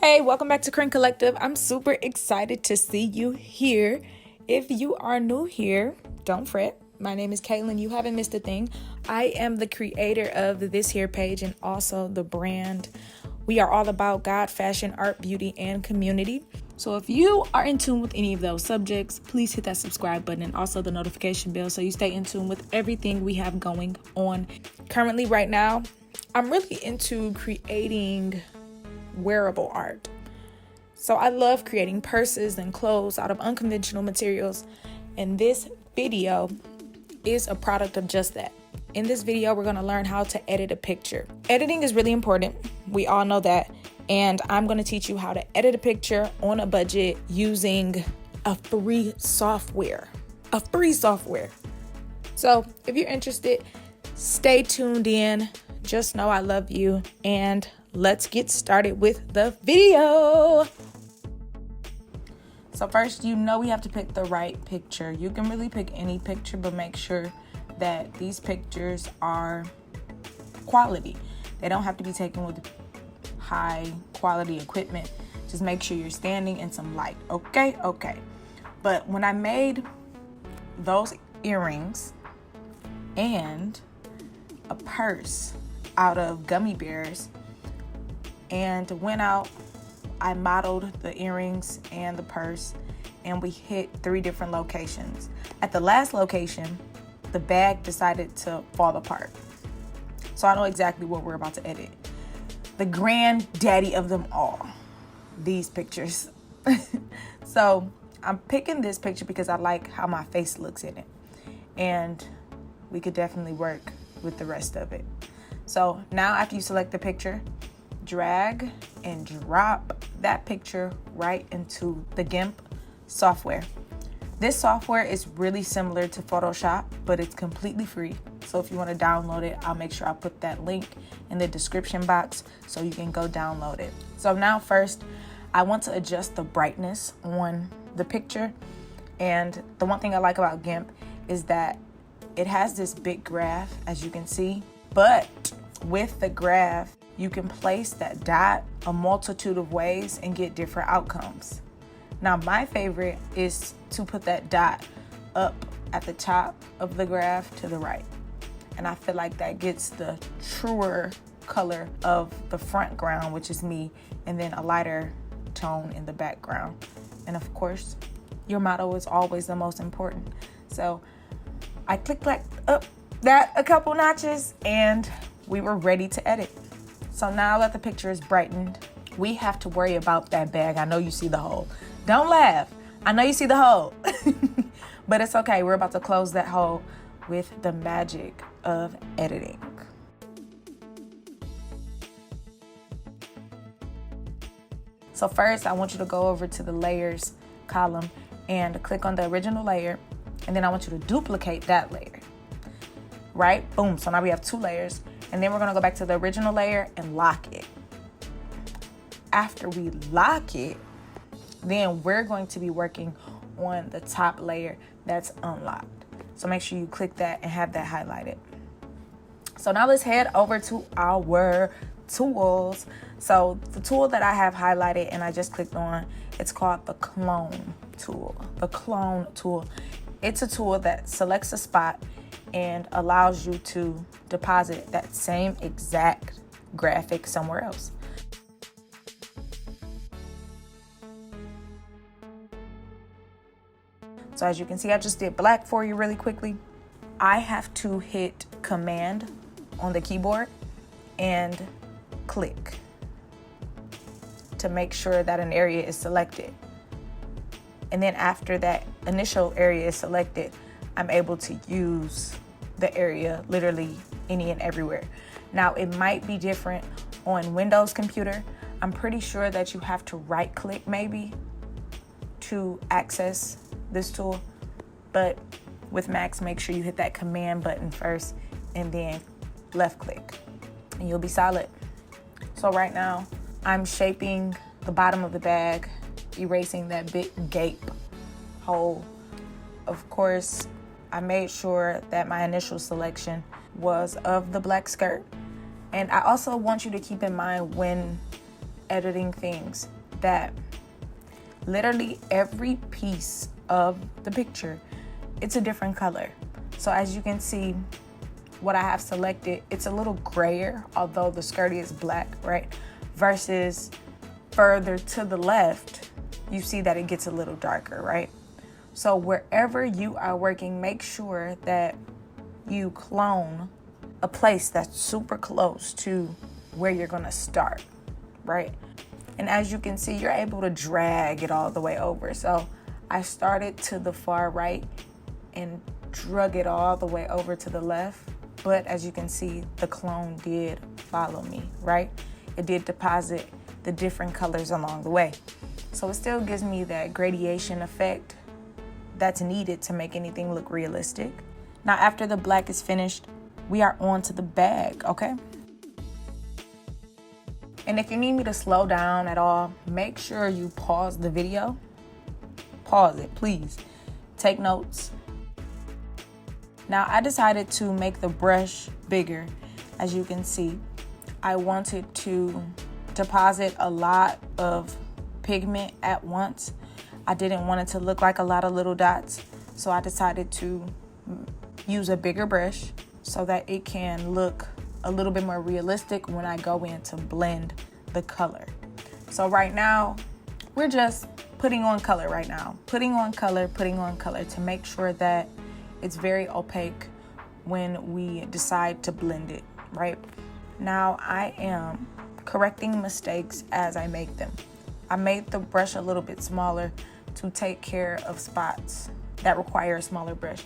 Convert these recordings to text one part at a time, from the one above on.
Hey, welcome back to Crane Collective. I'm super excited to see you here. If you are new here, don't fret. My name is Caitlin. You haven't missed a thing. I am the creator of this here page and also the brand. We are all about God, fashion, art, beauty, and community. So if you are in tune with any of those subjects, please hit that subscribe button and also the notification bell so you stay in tune with everything we have going on. Currently, right now, I'm really into creating wearable art. So I love creating purses and clothes out of unconventional materials, and this video is a product of just that. In this video, we're going to learn how to edit a picture. Editing is really important. We all know that. And I'm going to teach you how to edit a picture on a budget using a free software. So if you're interested, stay tuned in. Just know I love you, and let's get started with the video. So first, we have to pick the right picture. You can really pick any picture, but make sure that these pictures are quality. They don't have to be taken with high quality equipment. Just make sure you're standing in some light. Okay. But when I made those earrings and a purse out of gummy bears and went out, I modeled the earrings and the purse, and we hit 3 different locations. At the last location, the bag decided to fall apart. So I know exactly what we're about to edit. The granddaddy of them all, these pictures. So I'm picking this picture because I like how my face looks in it, and we could definitely work with the rest of it. So now after you select the picture, drag and drop that picture right into the GIMP software. This software is really similar to Photoshop, but it's completely free. So if you want to download it, I'll make sure I put that link in the description box so you can go download it. So now first, I want to adjust the brightness on the picture. And the one thing I like about GIMP is that it has this big graph, as you can see, but with the graph, you can place that dot a multitude of ways and get different outcomes. Now, my favorite is to put that dot up at the top of the graph to the right. And I feel like that gets the truer color of the front ground, which is me, and then a lighter tone in the background. And of course, your model is always the most important. So I clicked up that a couple notches, and we were ready to edit. So now that the picture is brightened, we have to worry about that bag. I know you see the hole. Don't laugh. I know you see the hole. But it's okay. We're about to close that hole with the magic of editing. So first, I want you to go over to the layers column and click on the original layer. And then I want you to duplicate that layer. Right? Boom. So now we have 2 layers. And then we're going to go back to the original layer and lock it. After we lock it, then we're going to be working on the top layer that's unlocked. So make sure you click that and have that highlighted. So now let's head over to our tools. So the tool that I have highlighted and I just clicked on, it's called the clone tool. The clone tool. It's a tool that selects a spot and allows you to deposit that same exact graphic somewhere else. So as you can see, I just did black for you really quickly. I have to hit Command on the keyboard and click to make sure that an area is selected. And then after that initial area is selected, I'm able to use the area literally any and everywhere. Now, it might be different on Windows computer. I'm pretty sure that you have to right click maybe to access this tool, but with Macs, make sure you hit that command button first and then left click and you'll be solid. So right now I'm shaping the bottom of the bag, erasing that big gape hole. Of course, I made sure that my initial selection was of the black skirt. And I also want you to keep in mind when editing things that literally every piece of the picture, it's a different color. So as you can see, what I have selected, it's a little grayer, although the skirt is black, right? Versus further to the left, you see that it gets a little darker, right? So wherever you are working, make sure that you clone a place that's super close to where you're gonna start, right? And as you can see, you're able to drag it all the way over. So I started to the far right and drug it all the way over to the left. But as you can see, the clone did follow me, right? It did deposit the different colors along the way. So it still gives me that gradation effect that's needed to make anything look realistic. Now, after the black is finished, we are on to the bag, okay? And if you need me to slow down at all, make sure you pause the video. Pause it, please. Take notes. Now, I decided to make the brush bigger. As you can see, I wanted to deposit a lot of pigment at once. I didn't want it to look like a lot of little dots, so I decided to use a bigger brush so that it can look a little bit more realistic when I go in to blend the color. So right now, we're just putting on color right now. Putting on color to make sure that it's very opaque when we decide to blend it, right? Now I am correcting mistakes as I make them. I made the brush a little bit smaller to take care of spots that require a smaller brush.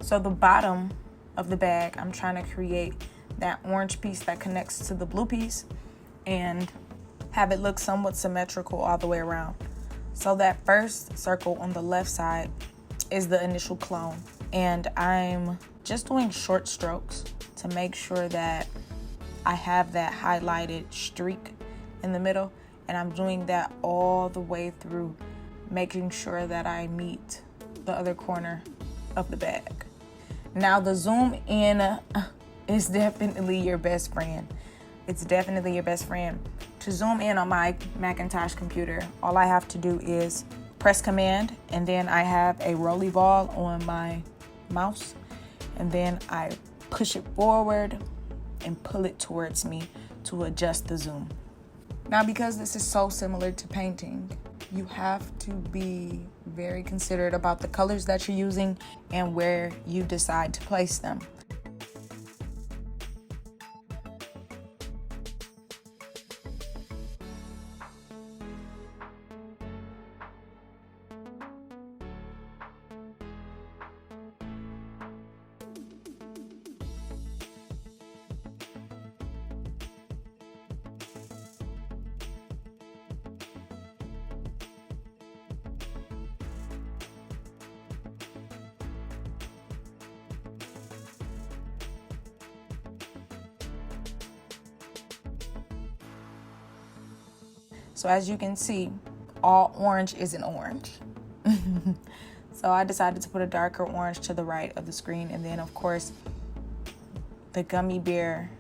So the bottom of the bag, I'm trying to create that orange piece that connects to the blue piece and have it look somewhat symmetrical all the way around. So that first circle on the left side is the initial clone. And I'm just doing short strokes to make sure that I have that highlighted streak in the middle. And I'm doing that all the way through, making sure that I meet the other corner of the bag. Now the zoom in is definitely your best friend. It's definitely your best friend. To zoom in on my Macintosh computer, all I have to do is press Command, and then I have a rolly ball on my mouse, and then I push it forward and pull it towards me to adjust the zoom. Now, because this is so similar to painting, you have to be very considerate about the colors that you're using and where you decide to place them. So as you can see, all orange isn't orange. So I decided to put a darker orange to the right of the screen. And then of course, the gummy bear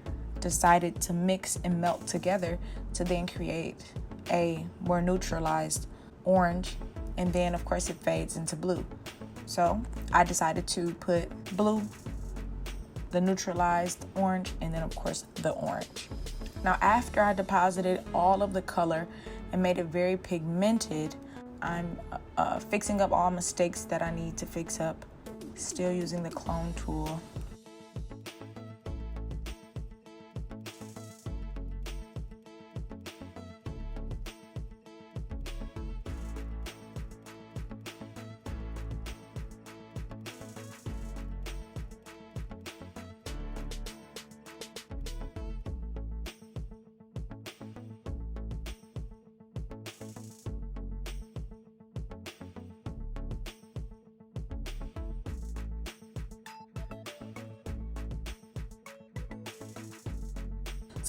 decided to mix and melt together to then create a more neutralized orange. And then of course it fades into blue. So I decided to put blue, the neutralized orange, and then of course the orange. Now, after I deposited all of the color and made it very pigmented, I'm fixing up all mistakes that I need to fix up, still using the clone tool.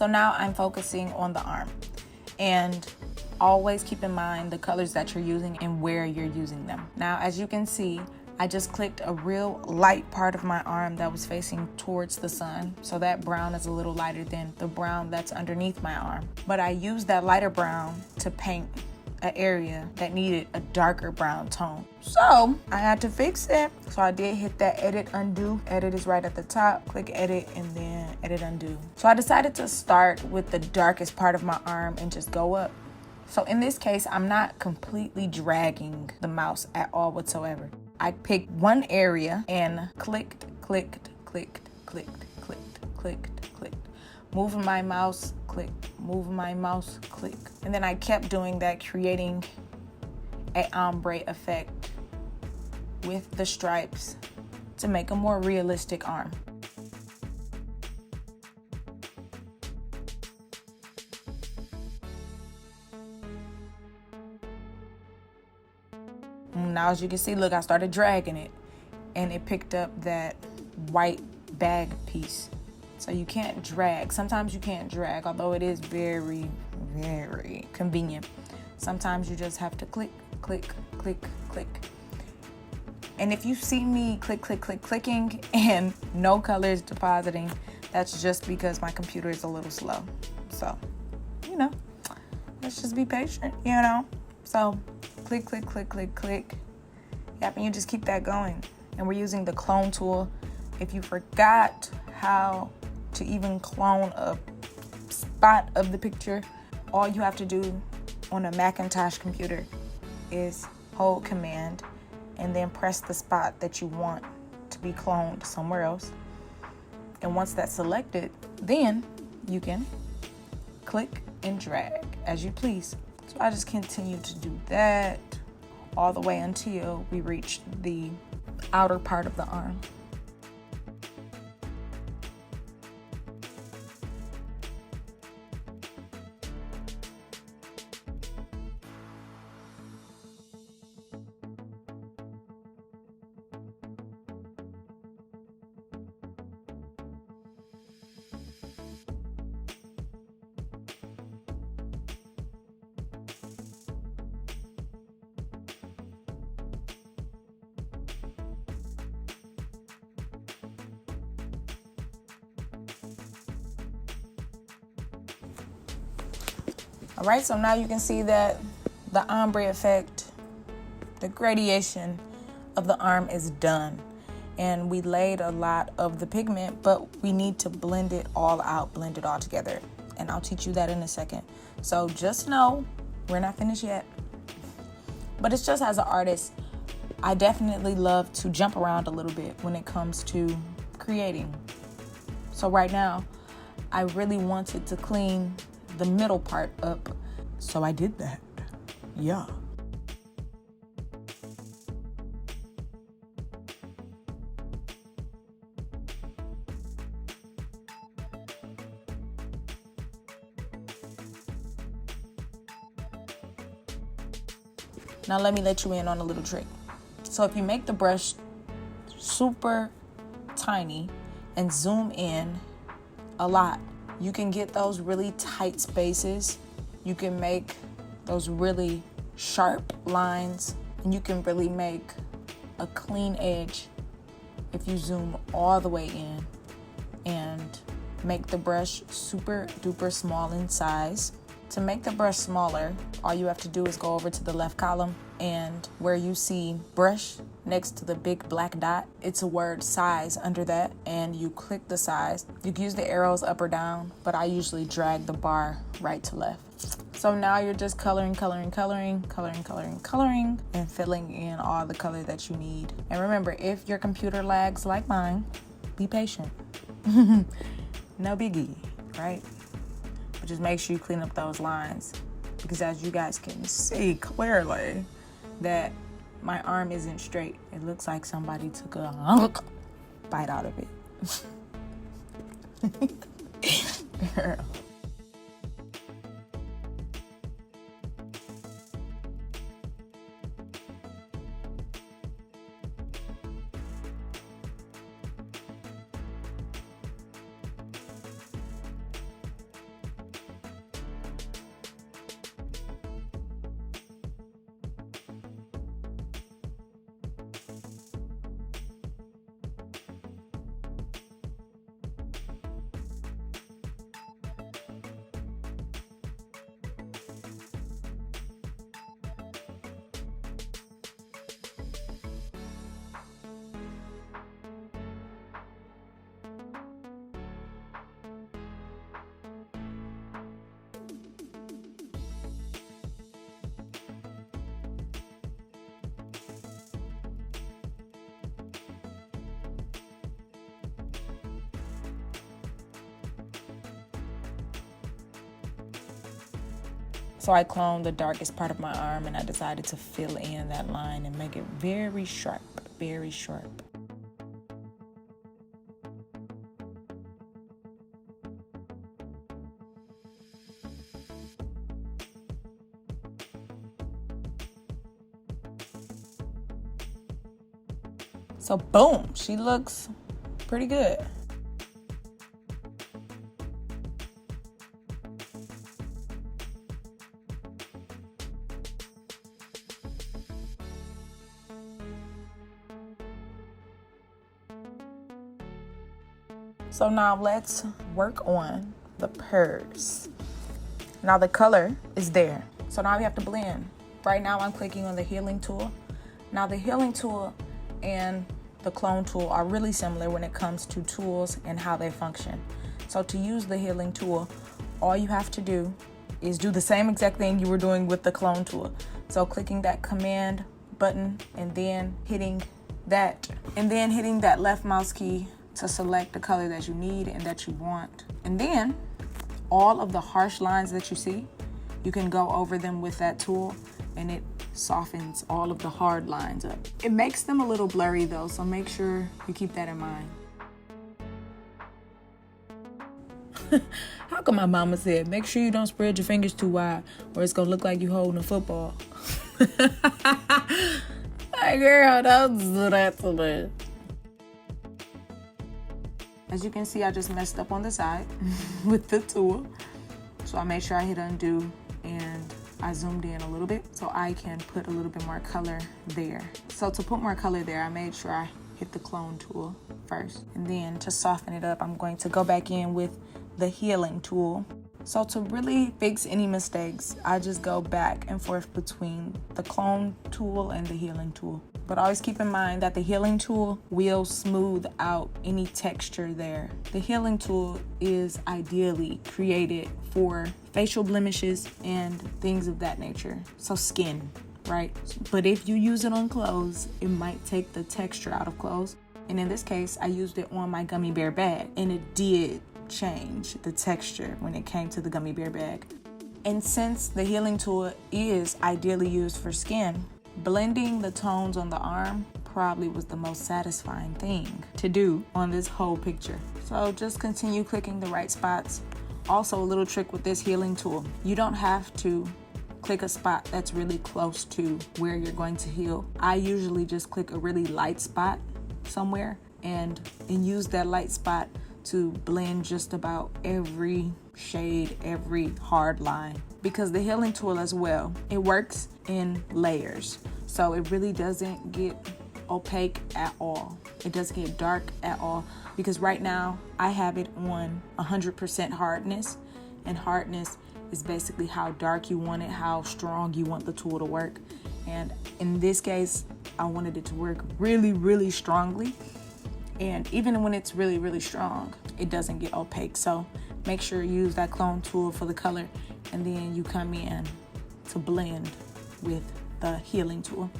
So now I'm focusing on the arm, and always keep in mind the colors that you're using and where you're using them. Now, as you can see, I just clicked a real light part of my arm that was facing towards the sun. So that brown is a little lighter than the brown that's underneath my arm. But I used that lighter brown to paint an area that needed a darker brown tone. So I had to fix it. So I did hit that edit undo. Edit is right at the top. Click edit and then edit undo. So I decided to start with the darkest part of my arm and just go up. So in this case, I'm not completely dragging the mouse at all whatsoever. I picked one area and clicked, clicked, clicked, clicked, clicked, clicked, clicked. Moving my mouse, click, moving my mouse, click. And then I kept doing that, creating an ombre effect with the stripes to make a more realistic arm. Now, as you can see, look, I started dragging it and it picked up that white bag piece. So you can't drag. Sometimes you can't drag, although it is very, very convenient. Sometimes you just have to click, click, click, click. And if you see me click, click, click, clicking and no colors depositing, that's just because my computer is a little slow. So, you know, let's just be patient, you know? So click, click, click, click, click. Yep, and you just keep that going. And we're using the clone tool. If you forgot how to even clone a spot of the picture, all you have to do on a Macintosh computer is hold Command and then press the spot that you want to be cloned somewhere else. And once that's selected, then you can click and drag as you please. So I just continue to do that all the way until we reach the outer part of the arm. All right, so now you can see that the ombre effect, the gradation of the arm is done. And we laid a lot of the pigment, but we need to blend it all out, blend it all together. And I'll teach you that in a second. So just know we're not finished yet. But it's just as an artist, I definitely love to jump around a little bit when it comes to creating. So right now, I really wanted to clean the middle part up, so I did that. Yeah. Now let me let you in on a little trick. So if you make the brush super tiny and zoom in a lot, you can get those really tight spaces. You can make those really sharp lines, and you can really make a clean edge if you zoom all the way in and make the brush super duper small in size. To make the brush smaller, all you have to do is go over to the left column, and where you see brush next to the big black dot, it's a word size under that, and you click the size. You can use the arrows up or down, but I usually drag the bar right to left. So now you're just coloring, and filling in all the color that you need. And remember, if your computer lags like mine, be patient. No biggie, right? But just make sure you clean up those lines, because as you guys can see clearly that my arm isn't straight. It looks like somebody took a bite out of it. Girl. So I cloned the darkest part of my arm and I decided to fill in that line and make it very sharp, very sharp. So boom, she looks pretty good. So now let's work on the purse. Now the color is there. So now we have to blend. Right now I'm clicking on the healing tool. Now the healing tool and the clone tool are really similar when it comes to tools and how they function. So to use the healing tool, all you have to do is do the same exact thing you were doing with the clone tool. So clicking that command button and then hitting that left mouse key to select the color that you need and that you want. And then all of the harsh lines that you see, you can go over them with that tool and it softens all of the hard lines up. It makes them a little blurry though, so make sure you keep that in mind. How come my mama said, make sure you don't spread your fingers too wide or it's gonna look like you holding a football. Like, girl, don't do that to me. As you can see, I just messed up on the side with the tool. So I made sure I hit undo and I zoomed in a little bit so I can put a little bit more color there. So to put more color there, I made sure I hit the clone tool first. And then to soften it up, I'm going to go back in with the healing tool. So to really fix any mistakes, I just go back and forth between the clone tool and the healing tool. But always keep in mind that the healing tool will smooth out any texture there. The healing tool is ideally created for facial blemishes and things of that nature. So skin, right? But if you use it on clothes, it might take the texture out of clothes. And in this case, I used it on my gummy bear bag and it did change the texture when it came to the gummy bear bag. And since the healing tool is ideally used for skin, blending the tones on the arm probably was the most satisfying thing to do on this whole picture. So just continue clicking the right spots. Also, a little trick with this healing tool, you don't have to click a spot that's really close to where you're going to heal. I usually just click a really light spot somewhere and use that light spot to blend just about every shade, every hard line. Because the healing tool as well, it works in layers. So it really doesn't get opaque at all. It doesn't get dark at all. Because right now I have it on 100% hardness. And hardness is basically how dark you want it, how strong you want the tool to work. And in this case, I wanted it to work really, really strongly. And even when it's really, really strong, it doesn't get opaque. So make sure you use that clone tool for the color and then you come in to blend with the healing tool.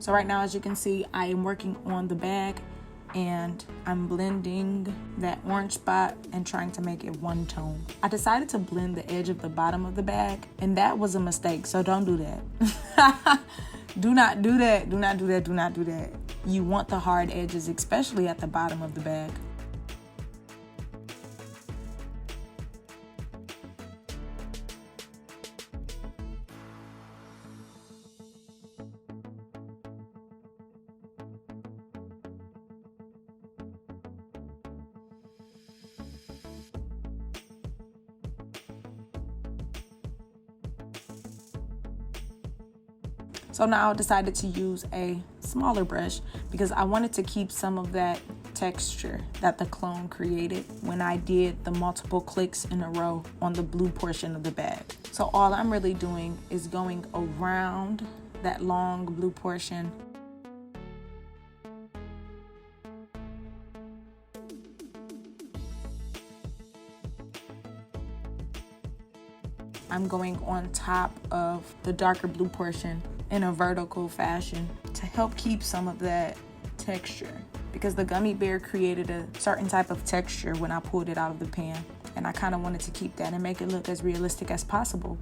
So right now, as you can see, I am working on the bag and I'm blending that orange spot and trying to make it one tone. I decided to blend the edge of the bottom of the bag, and that was a mistake, so don't do that. Do not do that, do not do that, do not do that. You want the hard edges, especially at the bottom of the bag. So now I decided to use a smaller brush because I wanted to keep some of that texture that the clone created when I did the multiple clicks in a row on the blue portion of the bag. So all I'm really doing is going around that long blue portion. I'm going on top of the darker blue portion in a vertical fashion to help keep some of that texture, because the gummy bear created a certain type of texture when I pulled it out of the pan, and I kind of wanted to keep that and make it look as realistic as possible.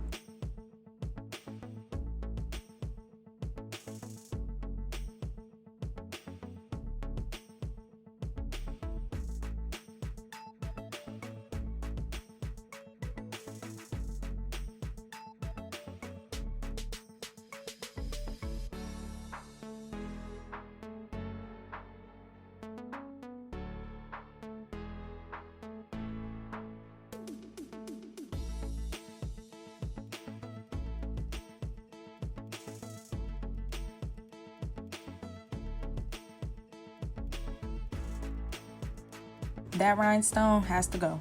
That rhinestone has to go.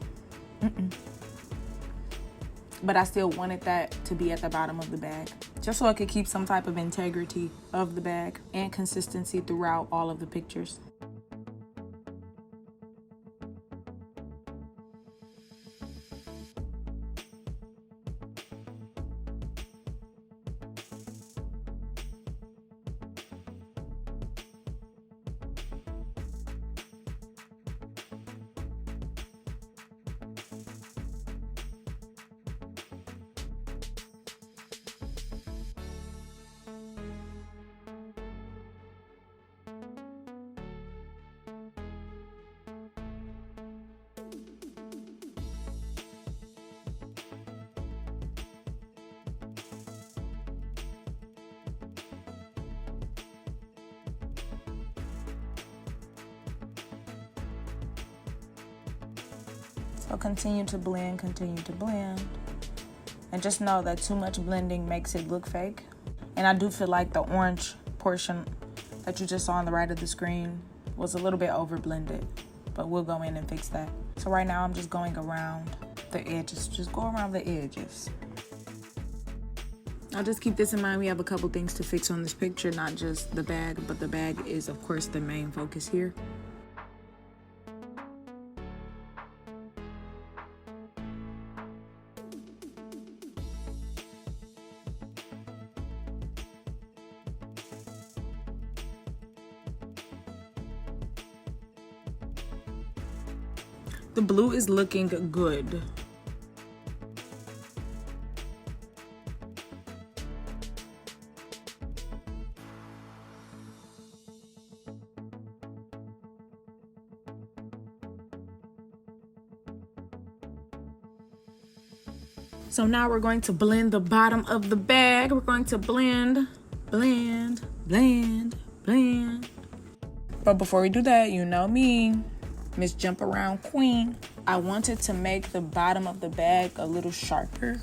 But I still wanted that to be at the bottom of the bag, just so I could keep some type of integrity of the bag and consistency throughout all of the pictures. So continue to blend, and just know that too much blending makes it look fake. And I do feel like the orange portion that you just saw on the right of the screen was a little bit over blended, but we'll go in and fix that. So right now I'm just going around the edges. Just go around the edges. I'll just keep this in mind. We have a couple things to fix on this picture, not just the bag, but the bag is of course the main focus here. The blue is looking good. So now we're going to blend the bottom of the bag. We're going to blend. But before we do that, you know me, Miss Jump Around Queen. I wanted to make the bottom of the bag a little sharper.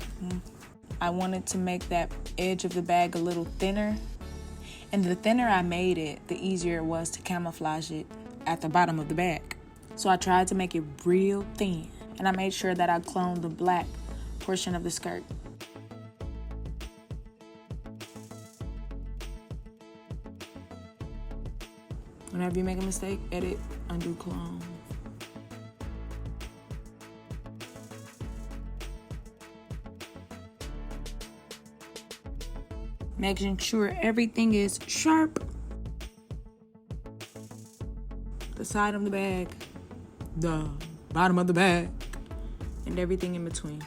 I wanted to make that edge of the bag a little thinner. And the thinner I made it, the easier it was to camouflage it at the bottom of the bag. So I tried to make it real thin. And I made sure that I cloned the black portion of the skirt. Whenever you make a mistake, edit, undo, clone. Making sure everything is sharp. The the side of the bag, the bottom of the bag, and everything in between.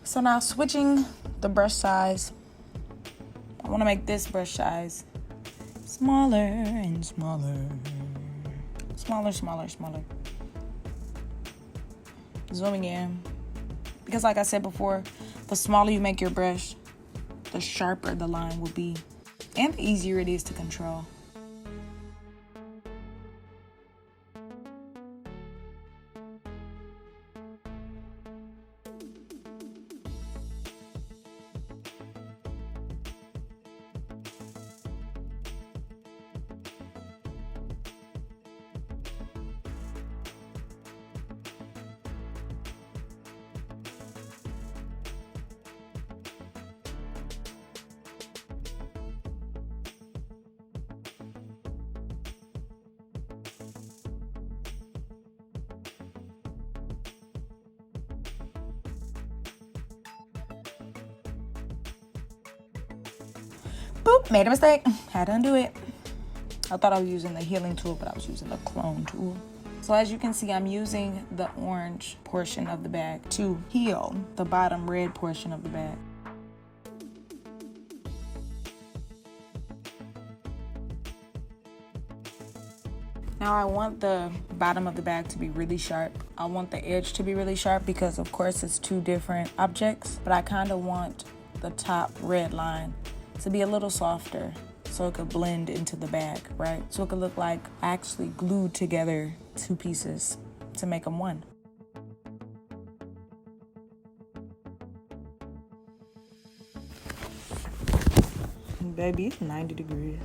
So now switching the brush size, I want to make this brush size smaller and smaller. Smaller, smaller, smaller. Zooming in. Because like I said before, the smaller you make your brush, the sharper the line will be. And the easier it is to control. Boop, made a mistake. Had to undo it. I thought I was using the healing tool, but I was using the clone tool. So as you can see, I'm using the orange portion of the bag to heal the bottom red portion of the bag. Now I want the bottom of the bag to be really sharp. I want the edge to be really sharp because of course it's two different objects, but I kind of want the top red line to be a little softer so it could blend into the bag, right? So it could look like I actually glued together two pieces to make them one. Baby, it's 90 degrees.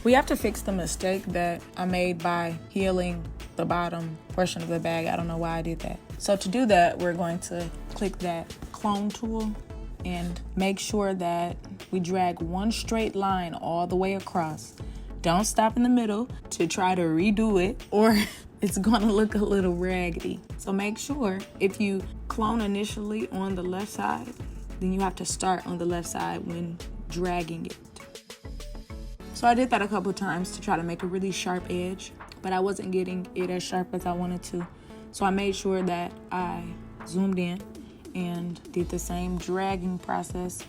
We have to fix the mistake that I made by healing the bottom portion of the bag. I don't know why I did that. So to do that, we're going to click that clone tool and make sure that we drag one straight line all the way across. Don't stop in the middle to try to redo it, or it's gonna look a little raggedy. So make sure if you clone initially on the left side, then you have to start on the left side when dragging it. So I did that a couple of times to try to make a really sharp edge, but I wasn't getting it as sharp as I wanted to. So I made sure that I zoomed in and did the same dragging process.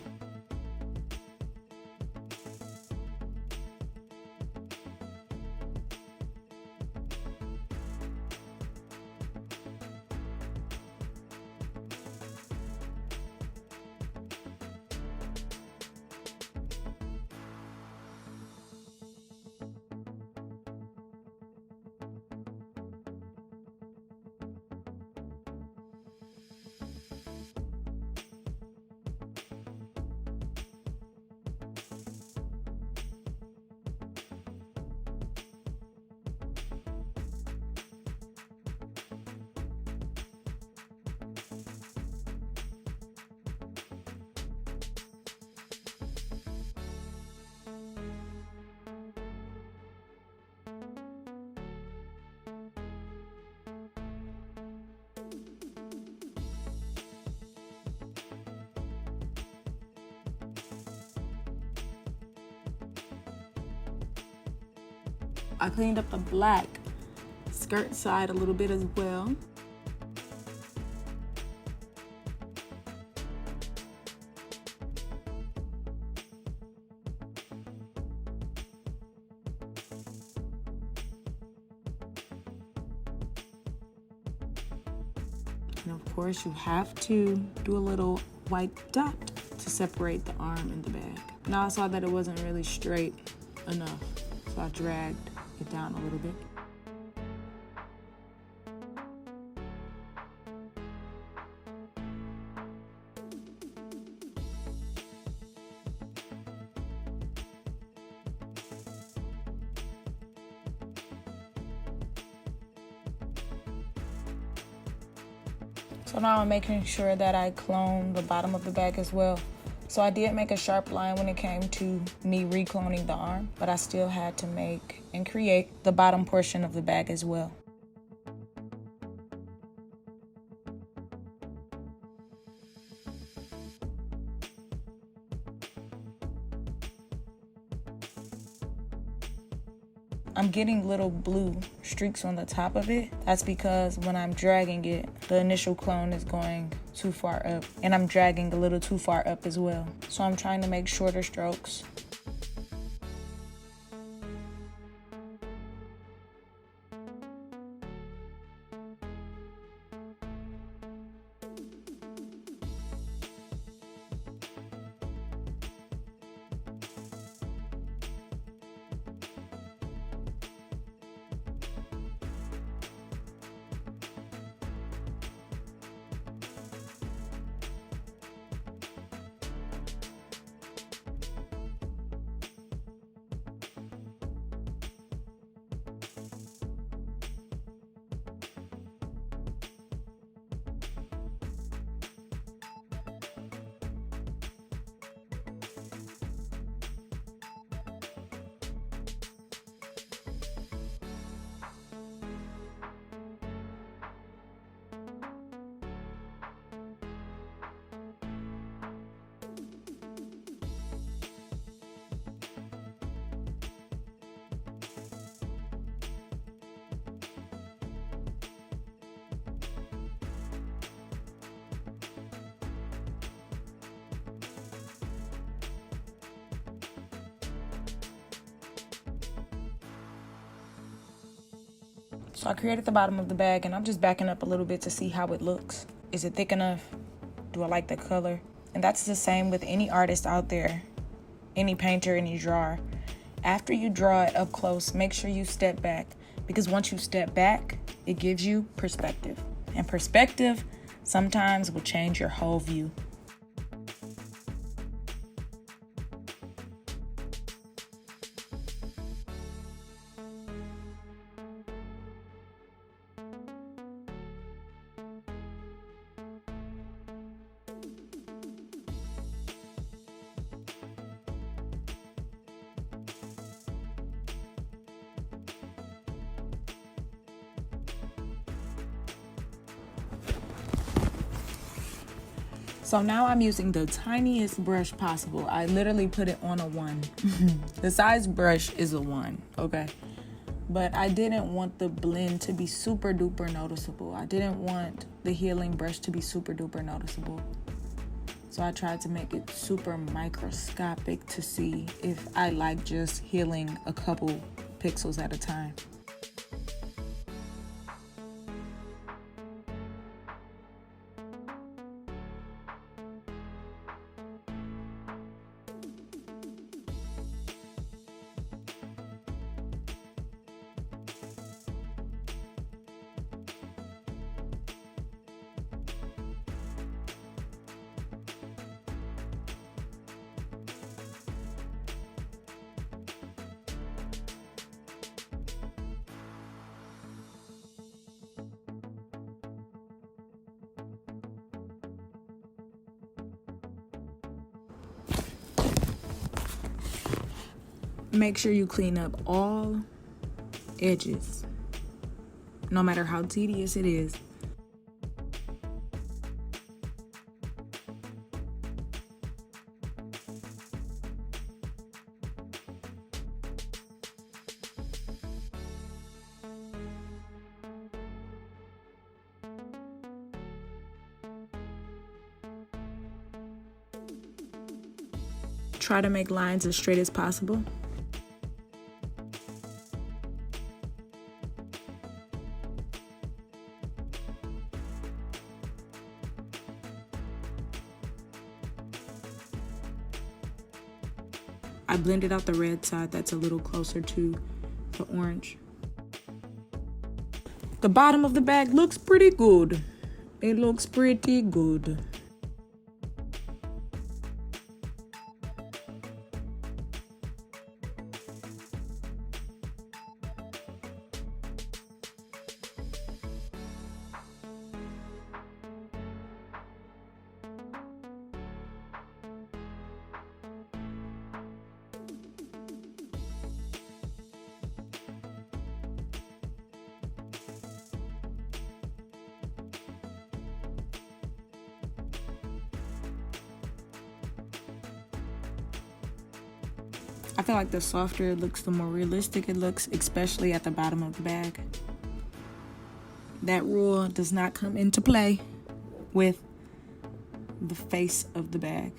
I cleaned up the black skirt side a little bit as well. And of course, you have to do a little white dot to separate the arm and the bag. Now I saw that it wasn't really straight enough, so I dragged it down a little bit. So now I'm making sure that I clone the bottom of the bag as well. So I did make a sharp line when it came to me recloning the arm, but I still had to make and create the bottom portion of the bag as well. I'm getting little blue streaks on the top of it. That's because when I'm dragging it, the initial clone is going too far up, and I'm dragging a little too far up as well. So I'm trying to make shorter strokes. So I created the bottom of the bag, and I'm just backing up a little bit to see how it looks. Is it thick enough? Do I like the color? And that's the same with any artist out there, any painter, any drawer. After you draw it up close, make sure you step back, because once you step back, it gives you perspective. And perspective sometimes will change your whole view. So now I'm using the tiniest brush possible. I literally put it on a 1. The size brush is a 1, okay? But I didn't want the blend to be super duper noticeable. I didn't want the healing brush to be super duper noticeable. So I tried to make it super microscopic to see if I like just healing a couple pixels at a time. Make sure you clean up all edges, no matter how tedious it is. try to make lines as straight as possible. I blended out the red side that's a little closer to the orange. The bottom of the bag looks pretty good. It looks pretty good. I feel like the softer it looks, the more realistic it looks, especially at the bottom of the bag. That rule does not come into play with the face of the bag.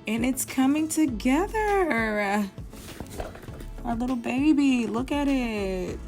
And it's coming together. Our little baby, look at it.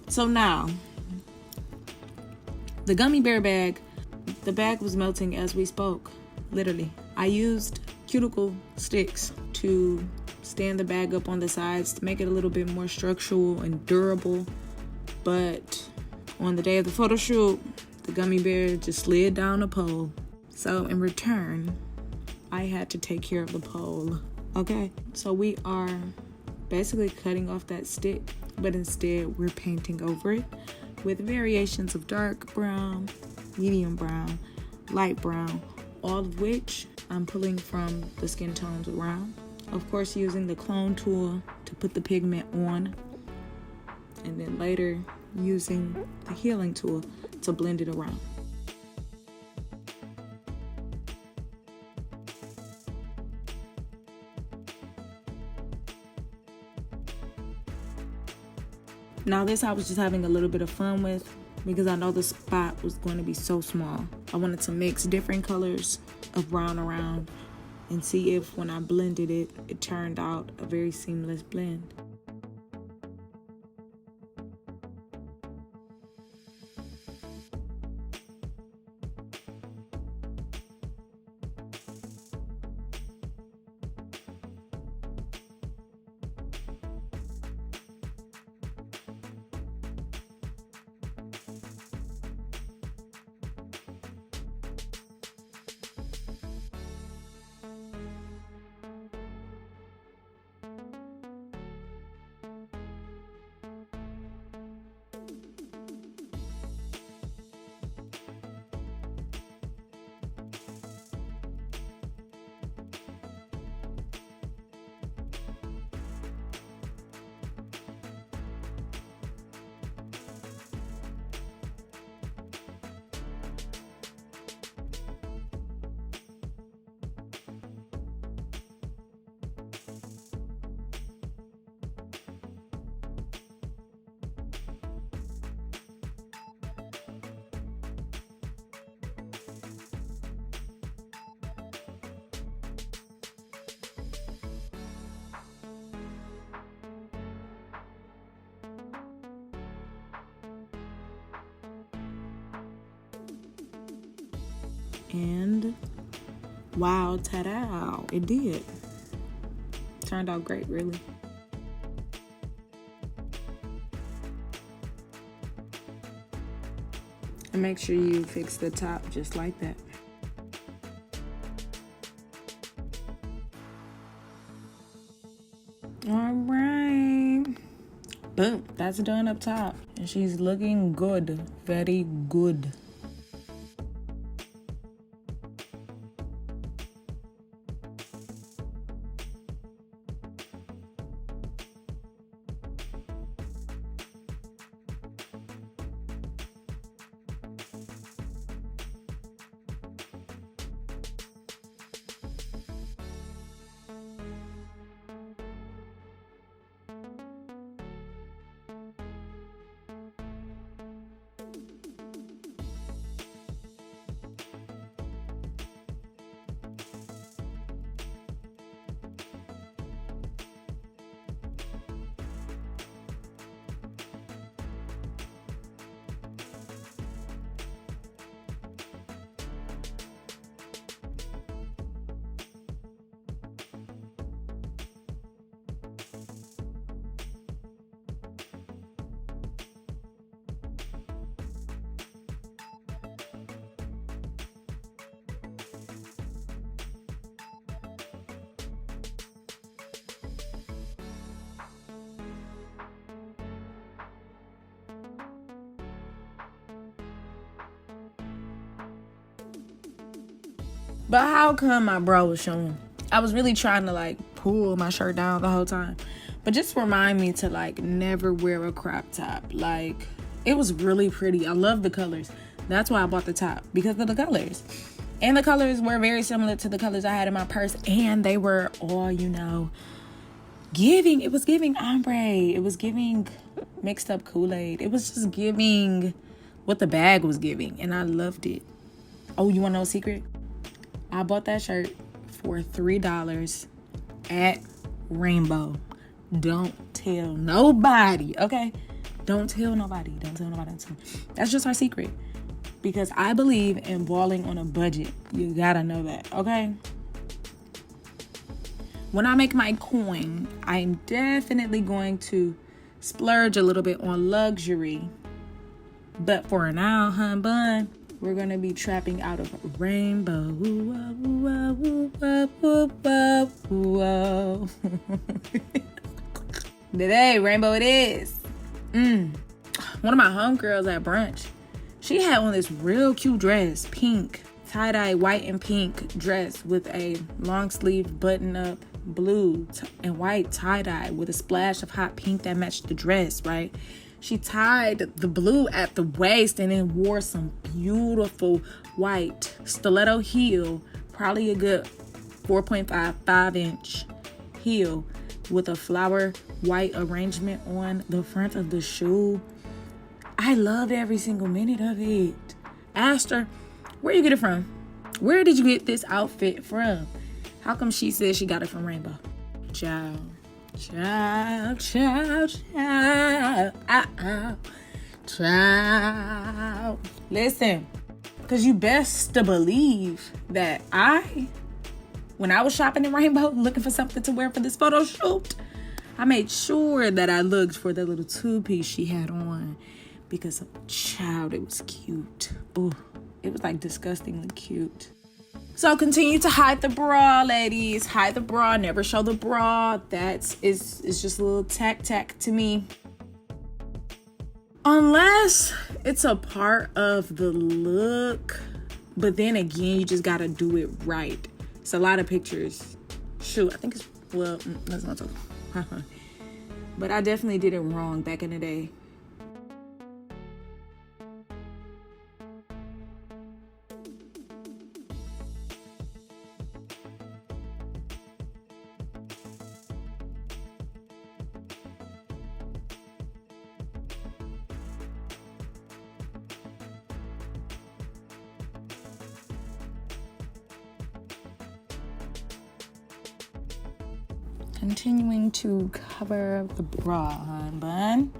So now, the gummy bear bag, the bag was melting as we spoke, literally. I used cuticle sticks to stand the bag up on the sides to make it a little bit more structural and durable. But on the day of the photo shoot, the gummy bear just slid down a pole. So in return, I had to take care of the pole. Okay, so we are basically cutting off that stick, but instead we're painting over it with variations of dark brown, medium brown, light brown, all of which I'm pulling from the skin tones around. Of course, using the clone tool to put the pigment on, and then later using the healing tool to blend it around. Now this I was just having a little bit of fun with because I know the spot was going to be so small. I wanted to mix different colors of brown around and see if when I blended it, it turned out a very seamless blend. And wow, ta-da, it did. Turned out great, really. And make sure you fix the top just like that. All right. Boom, that's done up top. And she's looking good, very good. But how come my bra was showing? I was really trying to like pull my shirt down the whole time. But just remind me to like never wear a crop top. Like, it was really pretty. I love the colors. That's why I bought the top, because of the colors. And the colors were very similar to the colors I had in my purse. And they were all, you know, giving. It was giving ombre. It was giving mixed up Kool-Aid. It was just giving what the bag was giving. And I loved it. Oh, you want to know a secret? I bought that shirt for $3 at Rainbow. Don't tell nobody, okay? Don't tell nobody. Don't tell nobody. That's just our secret. Because I believe in balling on a budget. You gotta know that, okay? When I make my coin, I'm definitely going to splurge a little bit on luxury. But for now, hun bun, we're going to be trapping out of Rainbow. Today, Rainbow it is. One of my homegirls at brunch, she had on this real cute dress, pink, tie-dye, white and pink dress with a long sleeve button-up blue and white tie-dye with a splash of hot pink that matched the dress, right? She tied the blue at the waist and then wore some beautiful white stiletto heel, probably a good 5-inch heel with a flower white arrangement on the front of the shoe. I loved every single minute of it. Asked her, where you get it from? Where did you get this outfit from? How come she said she got it from Rainbow? Child. Listen, because you best to believe that when I was shopping in Rainbow looking for something to wear for this photo shoot, I made sure that I looked for the little two-piece she had on, because child, it was cute. Ooh, it was like disgustingly cute. So continue to hide the bra, ladies. Hide the bra. Never show the bra. It's just a little tack to me. Unless it's a part of the look. But then again, you just got to do it right. It's a lot of pictures. Shoot, I think it's, well, let's not talk. But I definitely did it wrong back in the day. Continuing to cover the bra, hun bun.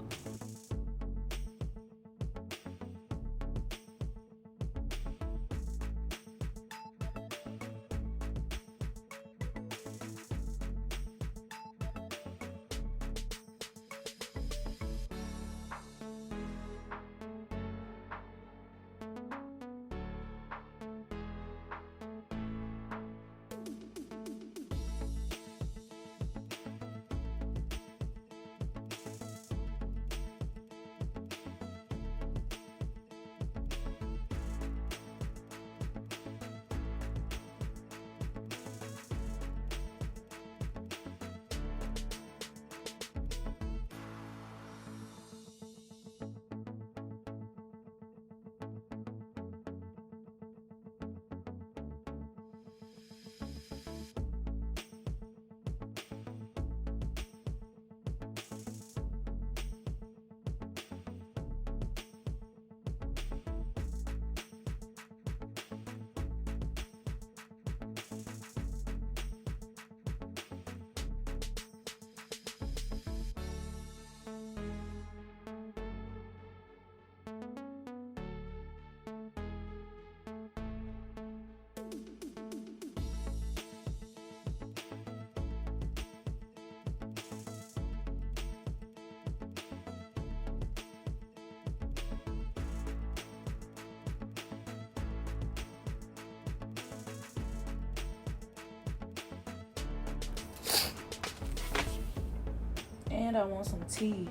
I want some tea.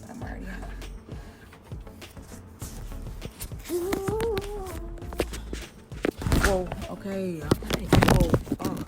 I'm already hot. Whoa, okay. Whoa, oh.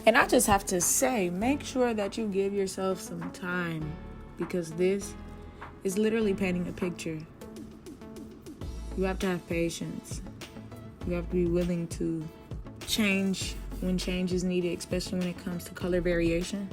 And I just have to say, make sure that you give yourself some time, because this is literally painting a picture. You have to have patience. You have to be willing to change when change is needed, especially when it comes to color variation.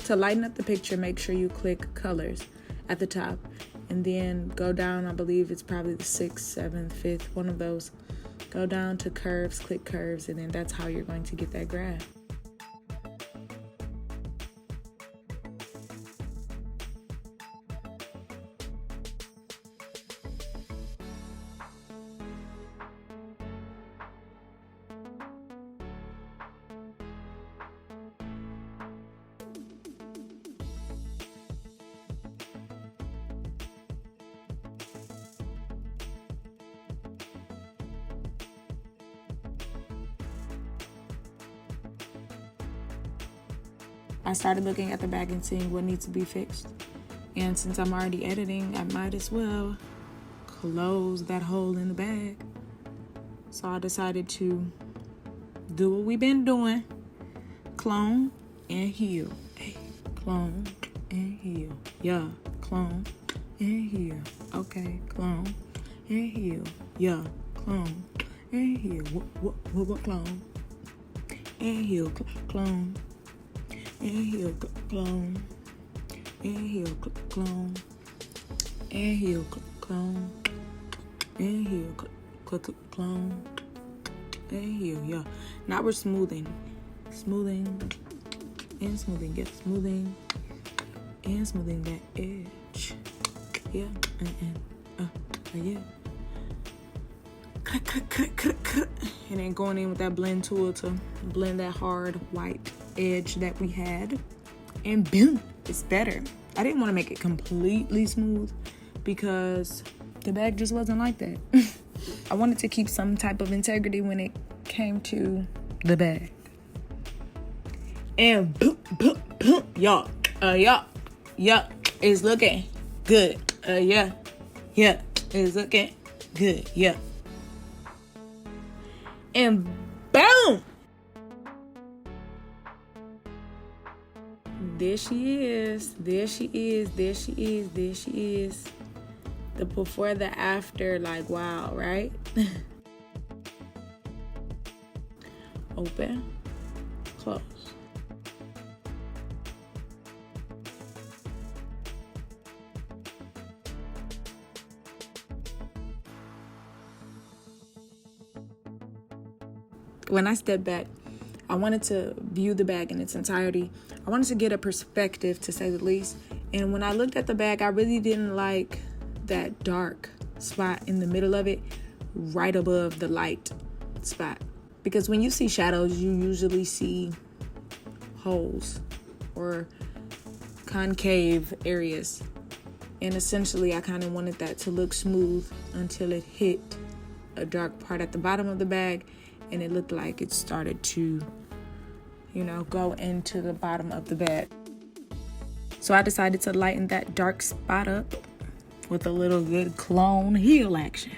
To lighten up the picture, make sure you click colors at the top and then go down. I believe it's probably the 6th, 7th, 5th, one of those. Go down to curves, click curves, and then that's how you're going to get that graph. I started looking at the back and seeing what needs to be fixed. And since I'm already editing, I might as well close that hole in the bag. So I decided to do what we've been doing. Clone and heal. Hey, clone and heal. Yeah, clone and heal. Okay, clone and heal. Yeah, clone and heal. What clone? And heal, clone. And heal, clone. And heal, clone. And heal, clone. And heal, clone. And heal, yeah. Now we're smoothing. Smoothing and smoothing. Get smoothing and smoothing that edge. Yeah, yeah. And then going in with that blend tool to blend that hard white edge that we had. And boom, it's better. I didn't want to make it completely smooth because the bag just wasn't like that. I wanted to keep some type of integrity when it came to the bag. And boom, boom, boom, y'all, it's looking good. Yeah, it's looking good. Yeah. And boom, there she is. The before, the after, like, wow, right? Open, close. When I stepped back, I wanted to view the bag in its entirety. I wanted to get a perspective, to say the least. And when I looked at the bag, I really didn't like that dark spot in the middle of it, right above the light spot. Because when you see shadows, you usually see holes or concave areas. And essentially, I kind of wanted that to look smooth until it hit a dark part at the bottom of the bag. And it looked like it started to, go into the bottom of the bag. So I decided to lighten that dark spot up with a little good clone heel action.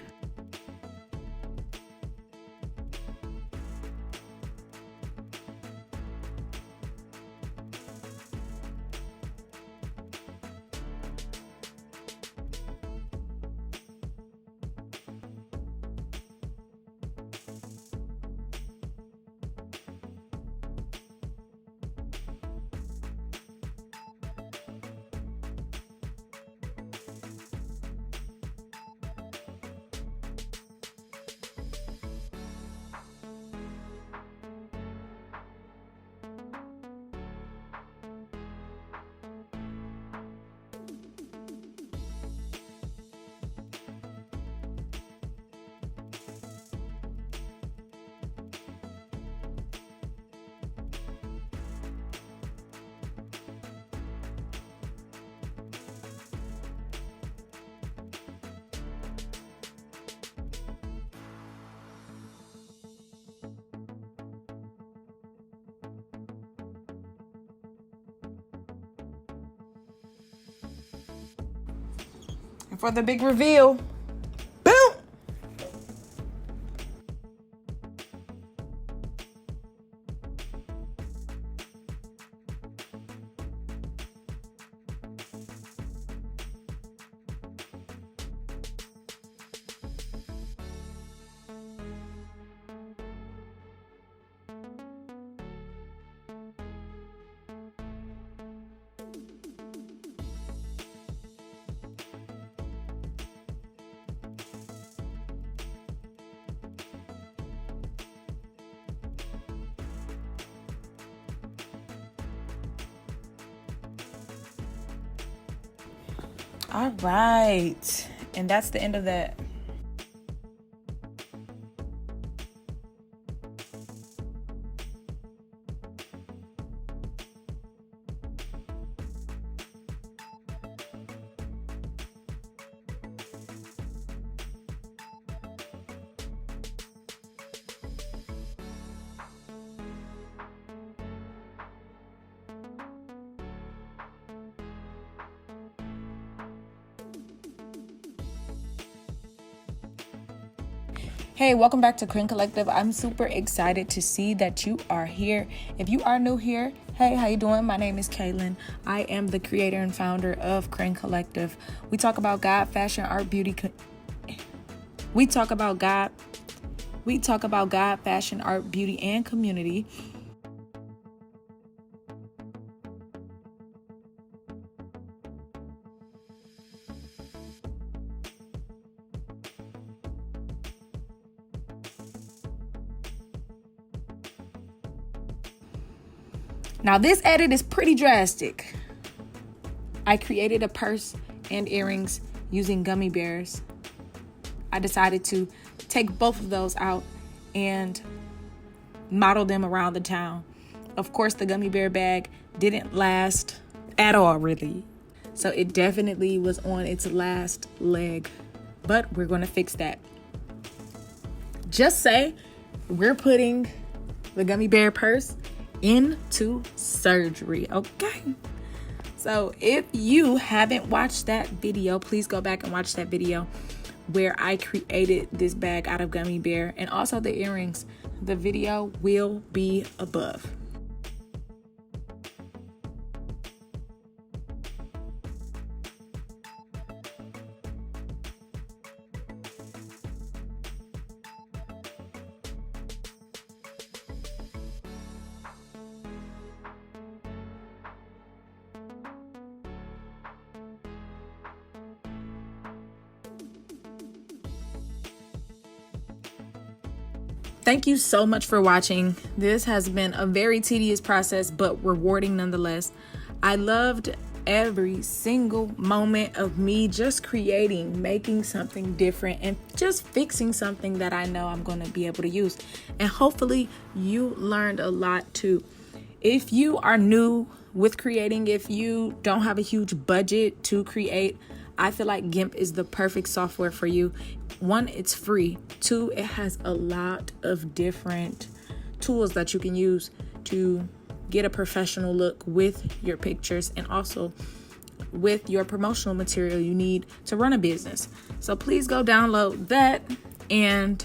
And for the big reveal, boom! All right, and that's the end of that. Hey, welcome back to Crane Collective. I'm super excited to see that you are here. If you are new here, hey, how you doing? My name is Kaylin. I am the creator and founder of Crane Collective. We talk about God, fashion, art, beauty. We talk about God, fashion, art, beauty, and community. Now, this edit is pretty drastic. I created a purse and earrings using gummy bears. I decided to take both of those out and model them around the town. Of course, the gummy bear bag didn't last at all, really. So it definitely was on its last leg, but we're going to fix that. Just say we're putting the gummy bear purse into surgery, okay? So if you haven't watched that video, please go back and watch that video where I created this bag out of gummy bear and also the earrings. The video will be above. Thank you so much for watching. This has been a very tedious process, but rewarding nonetheless. I loved every single moment of me just creating, making something different, and just fixing something that I know I'm going to be able to use. And hopefully you learned a lot too. If you are new with creating, if you don't have a huge budget to create, I feel like GIMP is the perfect software for you. One, it's free. Two, it has a lot of different tools that you can use to get a professional look with your pictures and also with your promotional material you need to run a business. So please go download that. And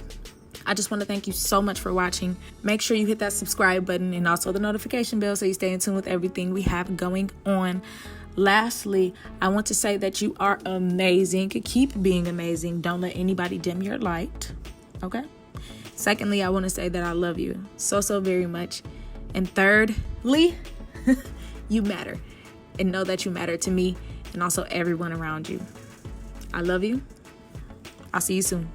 I just want to thank you so much for watching. Make sure you hit that subscribe button and also the notification bell so you stay in tune with everything we have going on. Lastly, I want to say that you are amazing. Keep being amazing. Don't let anybody dim your light. Okay? Secondly, I want to say that I love you so very much. And thirdly, you matter. And know that you matter to me and also everyone around you. I love you. I'll see you soon.